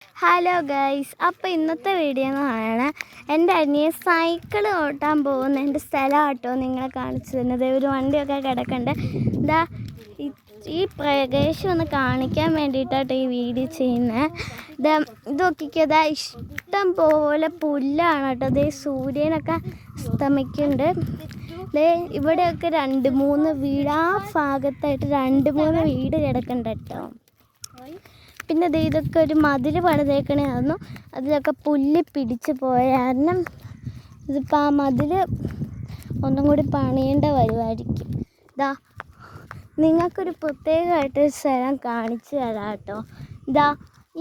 Hello guys, അപ്പോൾ ഇന്നത്തെ video എന്ന് പറയുന്നത് എൻ്റെ അനിയൻ സൈക്കിൾ ഓട്ടാൻ പോകുന്ന എൻ്റെ സ്ഥലം കേട്ടോ നിങ്ങളെ കാണിച്ചു തരുന്നത്. ഒരു വണ്ടിയൊക്കെ കിടക്കണ്ട്. ഇതാ ഈ പ്രദേശം ഒന്ന് കാണിക്കാൻ വേണ്ടിയിട്ടാട്ടോ ഈ വീഡിയോ ചെയ്യുന്നത്. ഇത് നോക്കിക്കതാ, ഇഷ്ടം പോലെ പുല്ലാണ് കേട്ടോ. അതേ സൂര്യനൊക്കെ അസ്തമിക്കുന്നുണ്ട്. ഇവിടെയൊക്കെ 2-3 വീട്, ആ ഭാഗത്തായിട്ട് 2-3 വീട് കിടക്കണ്ട കേട്ടോ. പിന്നെ ഇതൊക്കെ ഒരു മതിൽ പണിതേക്കണായിരുന്നു. അതിലൊക്കെ പുല്ല് പിടിച്ച് പോയ കാരണം ഇതിപ്പോൾ ആ മതിൽ ഒന്നും കൂടി പണിയേണ്ട വരുമായിരിക്കും. നിങ്ങൾക്കൊരു പ്രത്യേകമായിട്ട് സ്ഥലം കാണിച്ചു തരാം കേട്ടോ.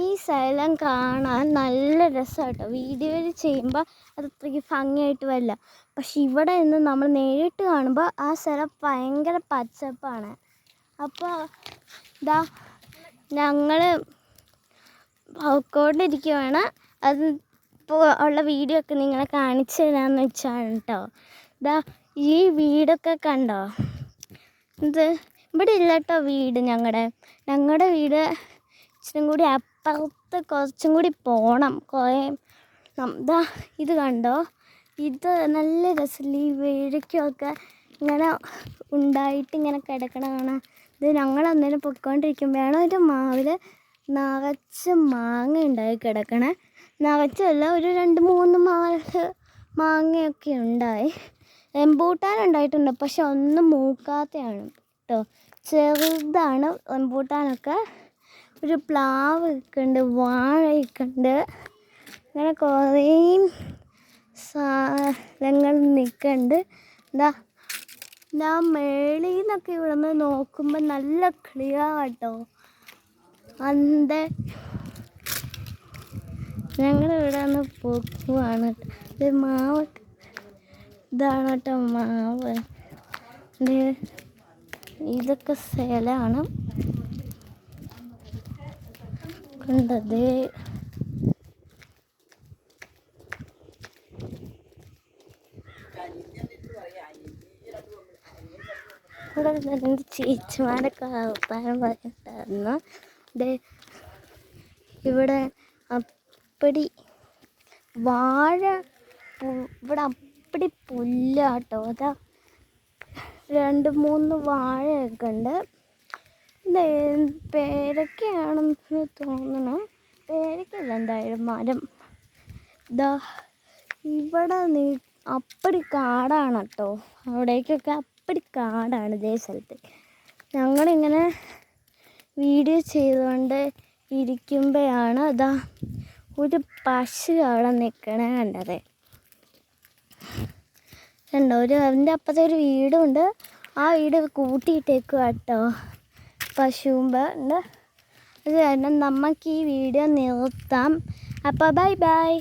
ഈ സ്ഥലം കാണാൻ നല്ല രസമാണ് കേട്ടോ. വീഡിയോയിൽ ചെയ്യുമ്പോൾ അത് അത്രയ്ക്ക് ഭംഗിയായിട്ട് വരില്ല. പക്ഷെ ഇവിടെ നിന്ന് നമ്മൾ നേരിട്ട് കാണുമ്പോൾ ആ സ്ഥലം ഭയങ്കര പച്ചപ്പാണ്. അപ്പോൾ ഞങ്ങൾ പോയിക്കൊണ്ടിരിക്കുകയാണ്. അത് ഇപ്പോൾ ഉള്ള വീഡിയോ ഒക്കെ നിങ്ങളെ കാണിച്ചു തരാമെന്ന് വെച്ചാണ് കേട്ടോ. ഈ വീടൊക്കെ കണ്ടോ? ഇവിടെ ഇല്ല കേട്ടോ വീട്. ഞങ്ങളുടെ വീട് ഇച്ചിരി കൂടി അപ്പുറത്ത് കുറച്ചും കൂടി പോകണം. ഇത് കണ്ടോ? ഇത് നല്ല രസമില്ല. ഈ വീഴയ്ക്കൊക്കെ ഇങ്ങനെ ഉണ്ടായിട്ട് ഇങ്ങനെ കിടക്കണതാണ്. ഇത് ഞങ്ങൾ അന്നേരം പൊയ്ക്കൊണ്ടിരിക്കുമ്പോഴാണ് ഒരു മാവിൽ നിറച്ച് മാങ്ങ ഉണ്ടായി കിടക്കണേ. നിറച്ചല്ല, ഒരു 2-3 മാങ്ങയൊക്കെ ഉണ്ടായി. റംബൂട്ടാൻ ഉണ്ടായിട്ടുണ്ട്, പക്ഷെ ഒന്നും മൂക്കാത്തതാണ് കേട്ടോ. ചെറുതാണ് റംബൂട്ടാനൊക്കെ. ഒരു പ്ലാവ് ഒക്കെ ഉണ്ട്, വാഴയൊക്കെ ഉണ്ട്. അങ്ങനെ കുറേ സാധനങ്ങൾ നിൽക്കുന്നുണ്ട്. മേളിൽ നിന്നൊക്കെ ഇവിടെ നിന്ന് നോക്കുമ്പോൾ നല്ല ക്ലിയർ കേട്ടോ. ഞങ്ങളിവിടെ നിന്ന് പോകുവാണ്. മാവ് ഇതാണ് കേട്ടോ, മാവ്. ഇതൊക്കെ സ്ഥലമാണ് കണ്ടത്. ഇവിടെ എൻ്റെ ചേച്ചിമാരൊക്കെ വർത്താനം പറഞ്ഞിട്ടായിരുന്നു. ഇവിടെ അപ്പടി വാഴ, ഇവിടെ അപ്പടി പുല്ലാട്ടോ. 2-3 വാഴയൊക്കെ ഉണ്ട്. പേരയ്ക്കയാണെന്ന് തോന്നണം. പേരയ്ക്കല്ല, എന്തായാലും മരം. ഇവിടെ അപ്പടി കാടാണ് കേട്ടോ. അവിടേക്കൊക്കെ അപ്പടി കാടാണ് ഇതേ സ്ഥലത്ത്. ഞങ്ങളിങ്ങനെ വീഡിയോ ചെയ്തുകൊണ്ട് ഇരിക്കുമ്പോഴാണ് ഒരു പശു അവിടെ നിൽക്കണേ കണ്ടത്. കണ്ടോ? അതിൻ്റെ അപ്പുറത്തെ ഒരു വീടുണ്ട്. ആ വീട് കൂട്ടിയിട്ടേക്കുക കേട്ടോ പശുവുമ്പോ ഉണ്ട്. അത് കാരണം നമുക്ക് ഈ വീഡിയോ നിർത്താം. അപ്പോൾ ബൈ ബൈ.